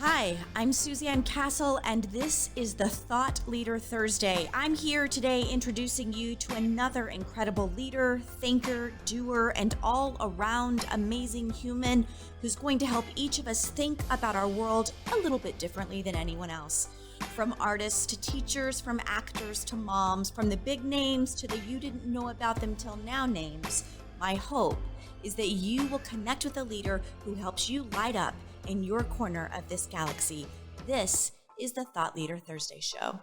Hi, I'm Suzanne Castle, and this is the Thought Leader Thursday. I'm here today introducing you to another incredible leader, thinker, doer, and all around amazing human who's going to help each of us think about our world a little bit differently than anyone else. From artists to teachers, from actors to moms, from the big names to the you didn't know about them till now names, my hope is that you will connect with a leader who helps you light up in your corner of this galaxy. This is the Thought Leader Thursday show.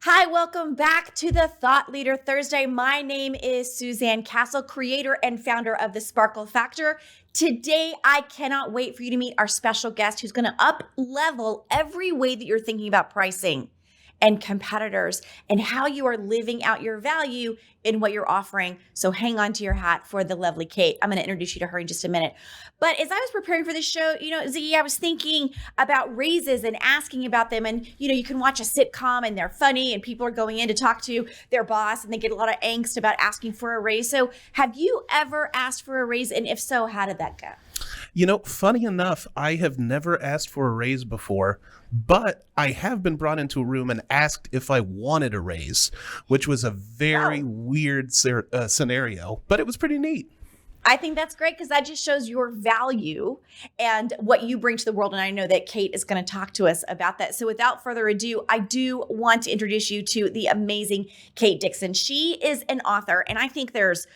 Hi, welcome back to the Thought Leader Thursday. My name is Suzanne Castle, creator and founder of The Sparkle Factor. Today, I cannot wait for you to meet our special guest who's going to up-level every way that you're thinking about pricing and competitors and how you are living out your value in what you're offering. So hang on to your hat for the lovely Kate. I'm going to introduce you to her in just a minute. But as I was preparing for this show, Ziggy, I was thinking about raises and asking about them. And, you can watch a sitcom and they're funny and people are going in to talk to their boss and they get a lot of angst about asking for a raise. So have you ever asked for a raise? And if so, how did that go? Funny enough, I have never asked for a raise before, but I have been brought into a room and asked if I wanted a raise, which was a very weird scenario, but it was pretty neat. I think that's great because that just shows your value and what you bring to the world. And I know that Kate is going to talk to us about that. So without further ado, I do want to introduce you to the amazing Kate Dixon. She is an author, and I think there's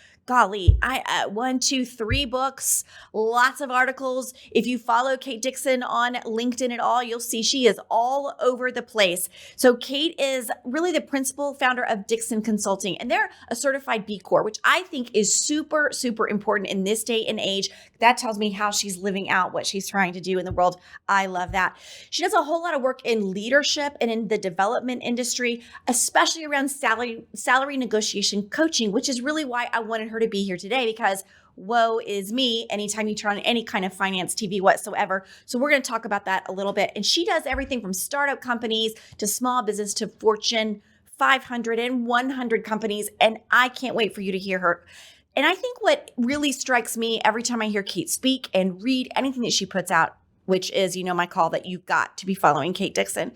one, two, three books, lots of articles. If you follow Kate Dixon on LinkedIn at all, you'll see she is all over the place. So Kate is really the principal founder of Dixon Consulting, and they're a certified B Corp, which I think is super, super important in this day and age. That tells me how she's living out what she's trying to do in the world. I love that. She does a whole lot of work in leadership and in the development industry, especially around salary negotiation coaching, which is really why I wanted her to be here today, because woe is me anytime you turn on any kind of finance TV whatsoever. So we're going to talk about that a little bit. And she does everything from startup companies to small business to Fortune 500 and 100 companies. And I can't wait for you to hear her. And I think what really strikes me every time I hear Kate speak and read anything that she puts out, which is, my call that you've got to be following Kate Dixon,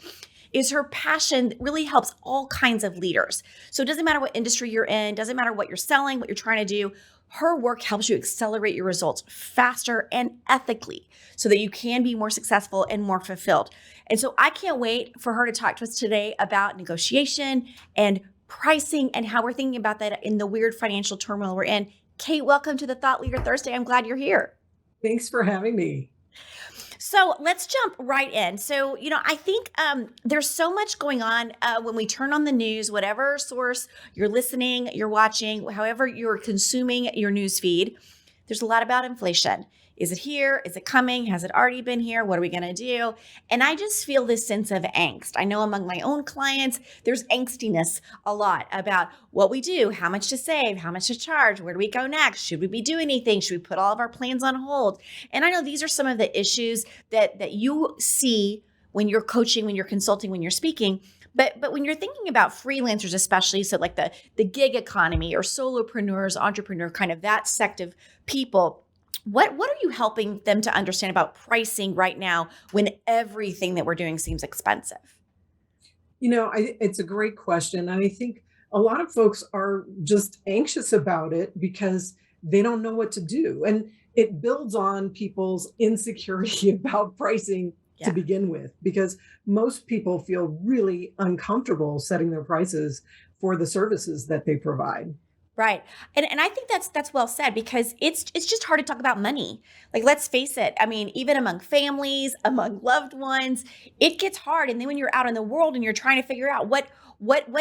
is her passion that really helps all kinds of leaders. So it doesn't matter what industry you're in, doesn't matter what you're selling, what you're trying to do. Her work helps you accelerate your results faster and ethically so that you can be more successful and more fulfilled. And so I can't wait for her to talk to us today about negotiation and pricing and how we're thinking about that in the weird financial turmoil we're in. Kate, welcome to the Thought Leader Thursday. I'm glad you're here. Thanks for having me. So let's jump right in. So, I think there's so much going on when we turn on the news, whatever source you're listening, you're watching, however you're consuming your news feed, there's a lot about inflation. Is it here? Is it coming? Has it already been here? What are we going to do? And I just feel this sense of angst. I know among my own clients, there's angstiness a lot about what we do, how much to save, how much to charge, where do we go next? Should we be doing anything? Should we put all of our plans on hold? And I know these are some of the issues that you see when you're coaching, when you're consulting, when you're speaking. But when you're thinking about freelancers, especially, so like the gig economy or solopreneurs, entrepreneur, kind of that sect of people, what are you helping them to understand about pricing right now when everything that we're doing seems expensive? It's a great question. And I think a lot of folks are just anxious about it because they don't know what to do. And it builds on people's insecurity about pricing to begin with, because most people feel really uncomfortable setting their prices for the services that they provide. Right. And I think that's well said, because it's just hard to talk about money. Like, let's face it. I mean, even among families, among loved ones, it gets hard. And then when you're out in the world and you're trying to figure out what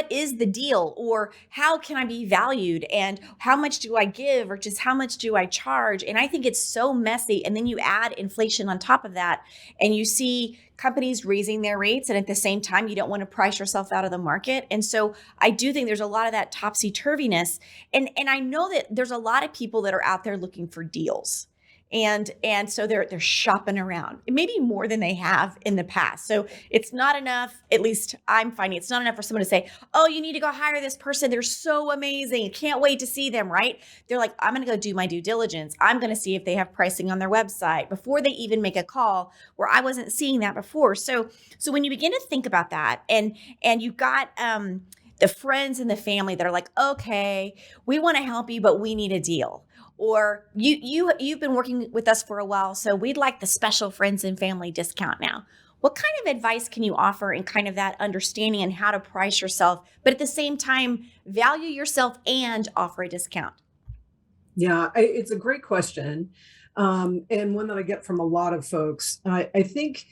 is the deal, or how can I be valued, and how much do I give, or just how much do I charge? And I think it's so messy. And then you add inflation on top of that, and you see companies raising their rates, and at the same time, you don't want to price yourself out of the market. And so I do think there's a lot of that topsy-turviness. And I know that there's a lot of people that are out there looking for deals. And so they're shopping around, maybe more than they have in the past. So it's not enough, at least I'm finding it's not enough for someone to say, oh, you need to go hire this person. They're so amazing. Can't wait to see them, right? They're like, I'm going to go do my due diligence. I'm going to see if they have pricing on their website before they even make a call, where I wasn't seeing that before. So when you begin to think about that, and you've got the friends and the family that are like, okay, we want to help you, but we need a deal. Or you've been working with us for a while, so we'd like the special friends and family discount now. What kind of advice can you offer in kind of that understanding and how to price yourself, but at the same time, value yourself and offer a discount? Yeah, it's a great question. And one that I get from a lot of folks. I think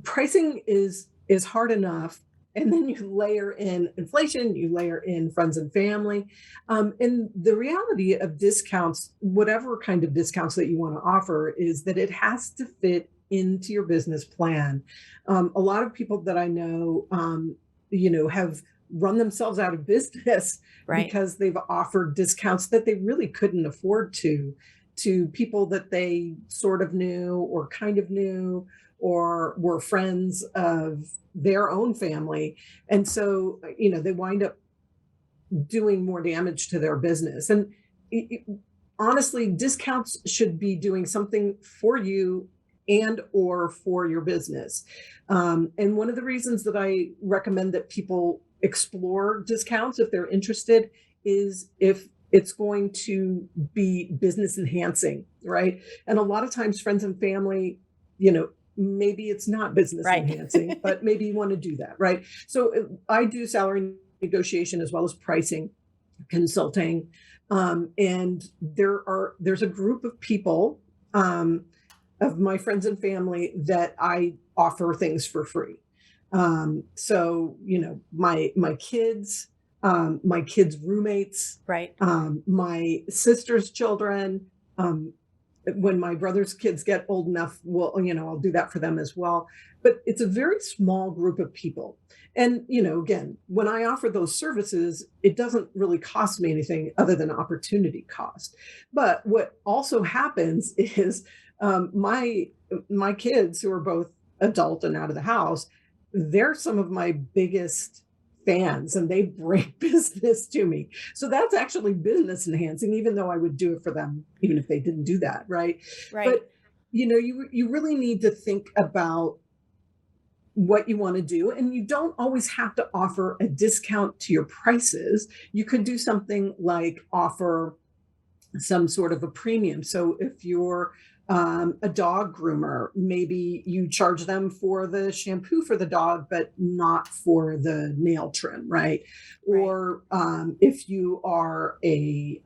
pricing is hard enough. And then you layer in inflation, you layer in friends and family. And the reality of discounts, whatever kind of discounts that you want to offer, is that it has to fit into your business plan. A lot of people that I know, have run themselves out of business Right. because they've offered discounts that they really couldn't afford to people that they sort of knew or kind of knew or were friends of their own family. And so, they wind up doing more damage to their business. And honestly, discounts should be doing something for you and or for your business. And one of the reasons that I recommend that people explore discounts if they're interested is if it's going to be business enhancing, right? And a lot of times friends and family, maybe it's not business Right. enhancing, but maybe you want to do that, right? So I do salary negotiation as well as pricing consulting. And there's a group of people, of my friends and family, that I offer things for free. So, my kids' roommates, Right. my sister's children, when my brother's kids get old enough, I'll do that for them as well. But it's a very small group of people. And, again, when I offer those services, it doesn't really cost me anything other than opportunity cost. But what also happens is, my kids, who are both adult and out of the house, they're some of my biggest fans, and they bring business to me. So that's actually business enhancing, even though I would do it for them, even if they didn't do that. Right. Right. But, you really need to think about what you want to do. And you don't always have to offer a discount to your prices. You could do something like offer some sort of a premium. So if you're a dog groomer, maybe you charge them for the shampoo for the dog, but not for the nail trim, right? Right. Or if you are a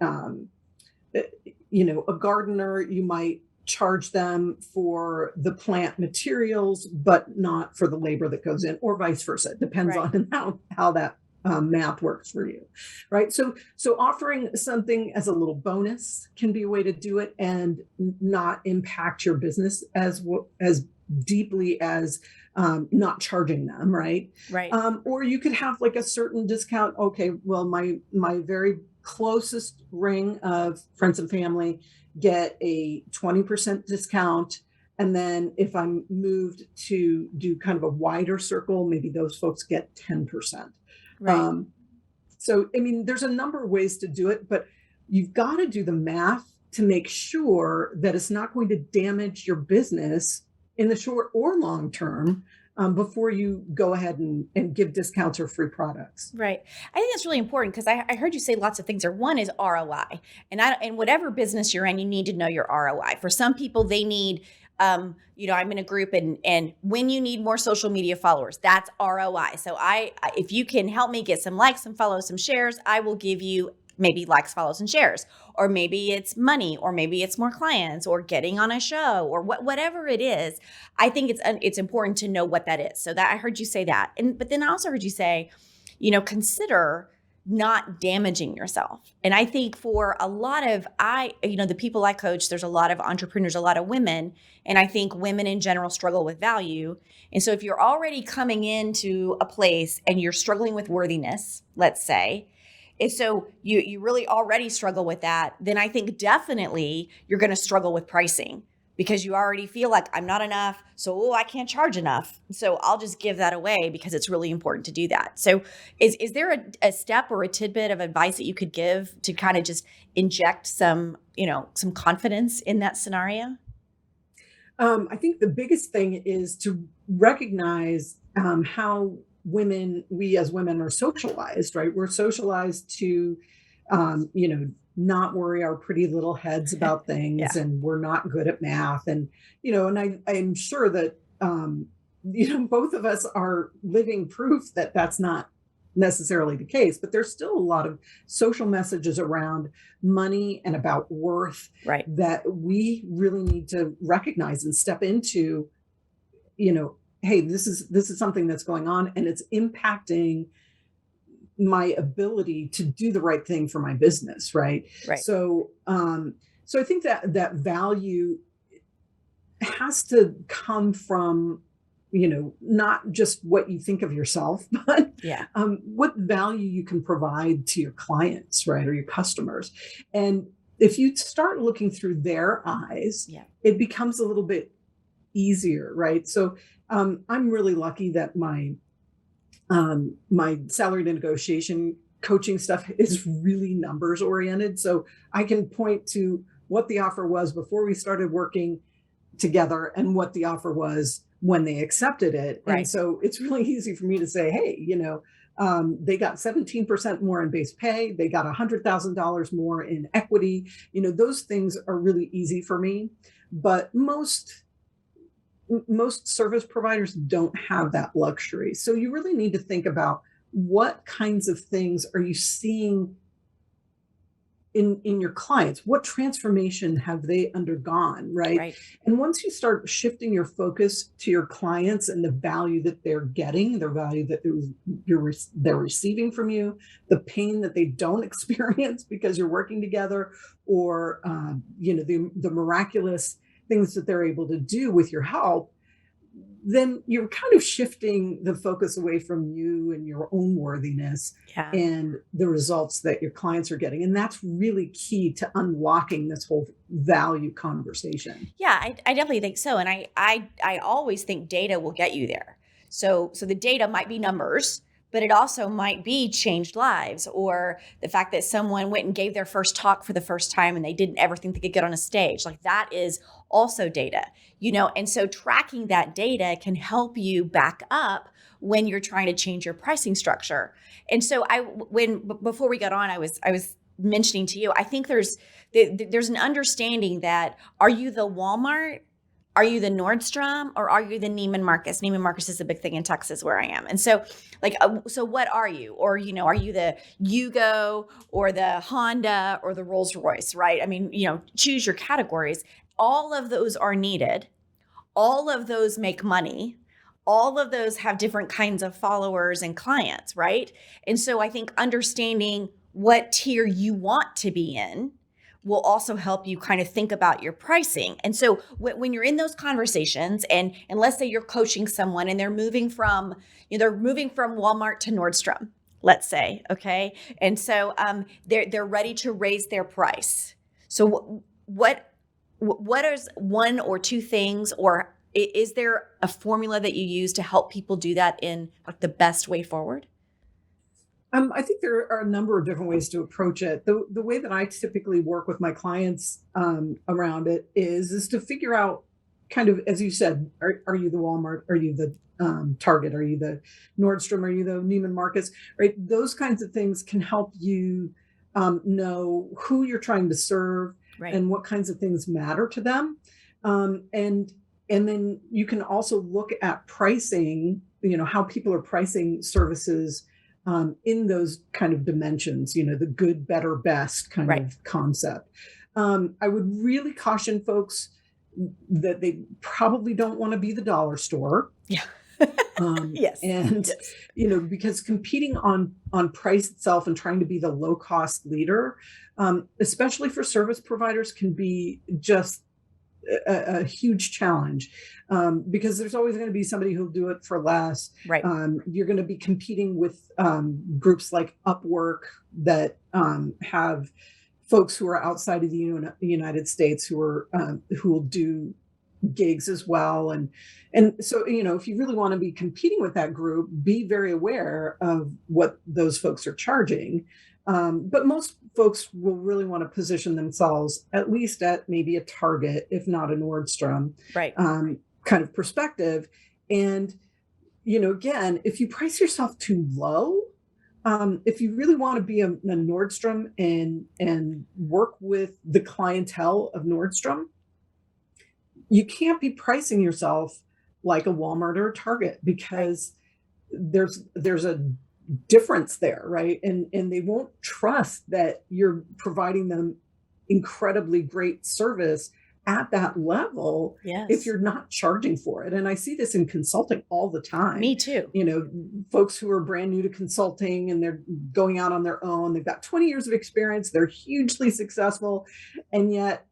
gardener, you might charge them for the plant materials, but not for the labor that goes in, or vice versa. It depends Right. on how that math works for you, right? So offering something as a little bonus can be a way to do it and not impact your business as deeply as not charging them, right? Right. Or you could have like a certain discount. Okay, well, my very closest ring of friends and family get a 20% discount. And then if I'm moved to do kind of a wider circle, maybe those folks get 10%. Right. So, I mean, there's a number of ways to do it, but you've got to do the math to make sure that it's not going to damage your business in the short or long term, before you go ahead and give discounts or free products. Right. I think that's really important because I heard you say lots of things there. One is ROI. And whatever business you're in, you need to know your ROI. For some people, they need, I'm in a group and when you need more social media followers, that's ROI. So if you can help me get some likes, some follows, some shares, I will give you maybe likes, follows, and shares, or maybe it's money, or maybe it's more clients, or getting on a show, or whatever it is. I think it's important to know what that is. So that I heard you say that, but then I also heard you say, consider not damaging yourself. And I think for a lot of the people I coach, there's a lot of entrepreneurs, a lot of women, and I think women in general struggle with value. And so if you're already coming into a place and you're struggling with worthiness, let's say, And so you really already struggle with that, then I think definitely you're going to struggle with pricing because you already feel like I'm not enough. So I can't charge enough. So I'll just give that away because it's really important to do that. So is there a step or a tidbit of advice that you could give to kind of just inject some, some confidence in that scenario? I think the biggest thing is to recognize how we as women are socialized, right? We're socialized to, not worry our pretty little heads about things, Yeah. and we're not good at math. And, I'm sure that, both of us are living proof that that's not necessarily the case, but there's still a lot of social messages around money and about worth Right. that we really need to recognize and step into, hey, this is something that's going on and it's impacting my ability to do the right thing for my business, right? Right. So I think that value has to come from, not just what you think of yourself, but Yeah. what value you can provide to your clients, right, or your customers. And if you start looking through their eyes, Yeah. it becomes a little bit easier, right? So I'm really lucky that my salary negotiation coaching stuff is really numbers oriented. So I can point to what the offer was before we started working together and what the offer was when they accepted it. And Right. so it's really easy for me to say, hey, they got 17% more in base pay. They got $100,000 more in equity. Those things are really easy for me. But most service providers don't have that luxury. So you really need to think about what kinds of things are you seeing in your clients? What transformation have they undergone, right? Right. And once you start shifting your focus to your clients and the value that they're getting, the value that they're receiving from you, the pain that they don't experience because you're working together, or the miraculous things that they're able to do with your help, then you're kind of shifting the focus away from you and your own worthiness Yeah. and the results that your clients are getting. And that's really key to unlocking this whole value conversation. Yeah, I definitely think so. And I always think data will get you there. So the data might be numbers, but it also might be changed lives, or the fact that someone went and gave their first talk for the first time and they didn't ever think they could get on a stage. Like that is also data, and so tracking that data can help you back up when you're trying to change your pricing structure. And so before we got on, I was mentioning to you, I think there's an understanding that, are you the Walmart? Are you the Nordstrom, or are you the Neiman Marcus? Neiman Marcus is a big thing in Texas where I am. And so so what are you? Or, are you the Yugo or the Honda or the Rolls Royce, right? I mean, choose your categories. All of those are needed. All of those make money. All of those have different kinds of followers and clients, right? And so I think understanding what tier you want to be in will also help you kind of think about your pricing. And so when you're in those conversations, and let's say you're coaching someone and they're moving from Walmart to Nordstrom, let's say, okay? And so they're ready to raise their price. So what is one or two things, or is there a formula that you use to help people do that in like the best way forward? I think there are a number of different ways to approach it. The way that I typically work with my clients around it is to figure out, kind of, as you said, are you the Walmart? Are you the Target? Are you the Nordstrom? Are you the Neiman Marcus? Right? Those kinds of things can help you know who you're trying to serve, Right. and what kinds of things matter to them. And then you can also look at pricing, how people are pricing services in those kind of dimensions, the good, better, best kind Right. of concept. I would really caution folks that they probably don't want to be the dollar store. Yeah. Yes. And, Yes. because competing on price itself and trying to be the low cost leader, especially for service providers, can be just a huge challenge, because there's always going to be somebody who'll do it for less. Right. You're going to be competing with groups like Upwork that have folks who are outside of the United States who will do gigs as well. And so, if you really want to be competing with that group, be very aware of what those folks are charging. But most folks will really want to position themselves at least at maybe a Target, if not a Nordstrom, Right. Kind of perspective. And, again, if you price yourself too low, if you really want to be a Nordstrom and work with the clientele of Nordstrom, you can't be pricing yourself like a Walmart or a Target, because there's a difference there, right? And they won't trust that you're providing them incredibly great service at that level Yes. if you're not charging for it. And I see this in consulting all the time. Me too. Folks who are brand new to consulting and they're going out on their own, they've got 20 years of experience, they're hugely successful, and yet,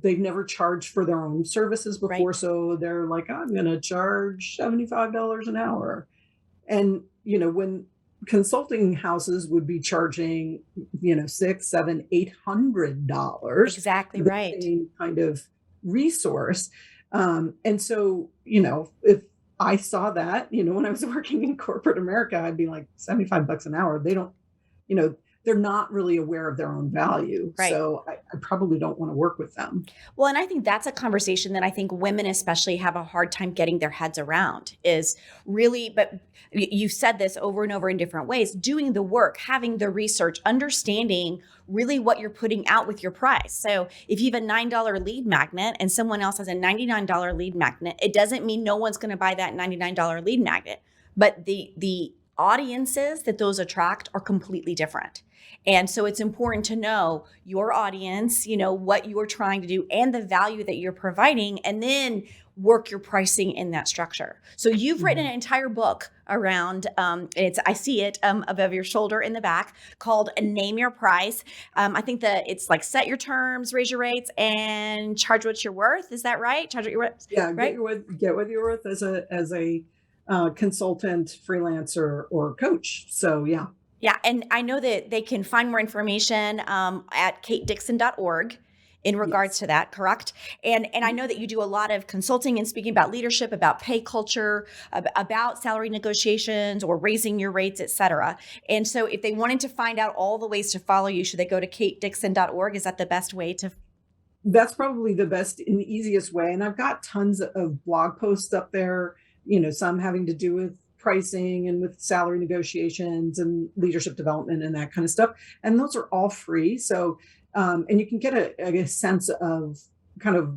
they've never charged for their own services before. Right. So they're like, I'm going to charge $75 an hour. And, when consulting houses would be charging, $600, $700, $800. Exactly The right. same kind of resource. And so, if I saw that, when I was working in corporate America, I'd be like, $75 an hour. They don't, they're not really aware of their own value. Right. So I probably don't want to work with them. Well, and I think that's a conversation that I think women especially have a hard time getting their heads around, is really, but you said this over and over in different ways, doing the work, having the research, understanding really what you're putting out with your price. So if you have a $9 lead magnet and someone else has a $99 lead magnet, it doesn't mean no one's going to buy that $99 lead magnet, but the audiences that those attract are completely different. And so it's important to know your audience, what you are trying to do and the value that you're providing, and then work your pricing in that structure. So you've written an entire book around, I see it above your shoulder in the back, called Name Your Price. I think that it's like set your terms, raise your rates, and charge what you're worth. Is that right? Charge what you're worth. Yeah, right? get what you're worth as a consultant, freelancer, or coach. So yeah. Yeah, and I know that they can find more information at katedixon.org in regards to that, correct? And I know that you do a lot of consulting and speaking about leadership, about pay culture, about salary negotiations or raising your rates, et cetera. And so if they wanted to find out all the ways to follow you, should they go to katedixon.org? Is that the best way to? That's probably the best and easiest way. And I've got tons of blog posts up there, some having to do with pricing and with salary negotiations and leadership development and that kind of stuff. And those are all free. So, and you can get a sense of kind of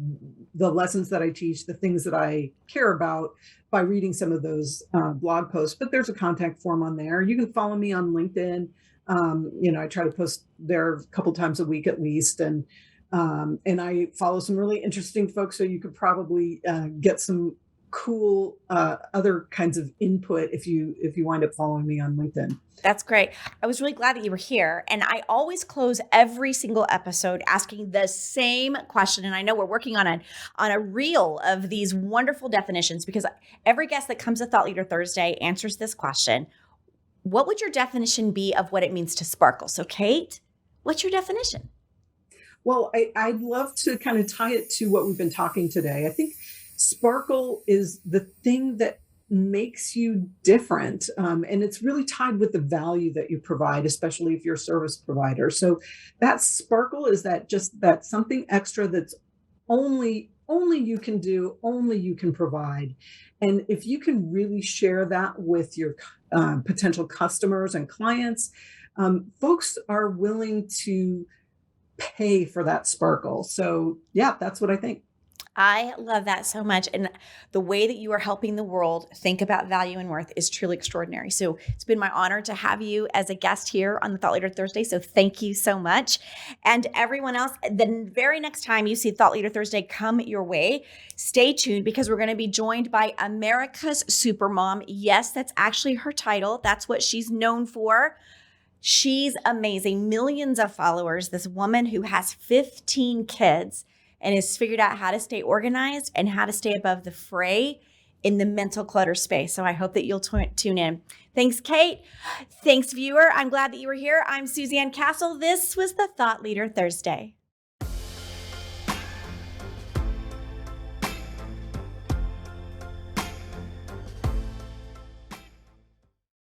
the lessons that I teach, the things that I care about by reading some of those blog posts. But there's a contact form on there. You can follow me on LinkedIn. I try to post there a couple times a week at least. And I follow some really interesting folks. So you could probably get some cool other kinds of input if you wind up following me on LinkedIn. That's great. I was really glad that you were here. And I always close every single episode asking the same question. And I know we're working on a reel of these wonderful definitions, because every guest that comes to Thought Leader Thursday answers this question. What would your definition be of what it means to sparkle? So Kate, what's your definition? Well, I'd love to kind of tie it to what we've been talking today. I think sparkle is the thing that makes you different. And it's really tied with the value that you provide, especially if you're a service provider. So that sparkle is that something extra that's only you can do, only you can provide. And if you can really share that with your potential customers and clients, folks are willing to pay for that sparkle. So yeah, that's what I think. I love that so much. And the way that you are helping the world think about value and worth is truly extraordinary. So it's been my honor to have you as a guest here on the Thought Leader Thursday. So thank you so much. And everyone else, the very next time you see Thought Leader Thursday come your way, stay tuned, because we're going to be joined by America's Supermom. Yes, that's actually her title. That's what she's known for. She's amazing. Millions of followers. This woman who has 15 kids and has figured out how to stay organized and how to stay above the fray in the mental clutter space. So I hope that you'll tune in. Thanks, Kate. Thanks, viewer. I'm glad that you were here. I'm Suzanne Castle. This was the Thought Leader Thursday.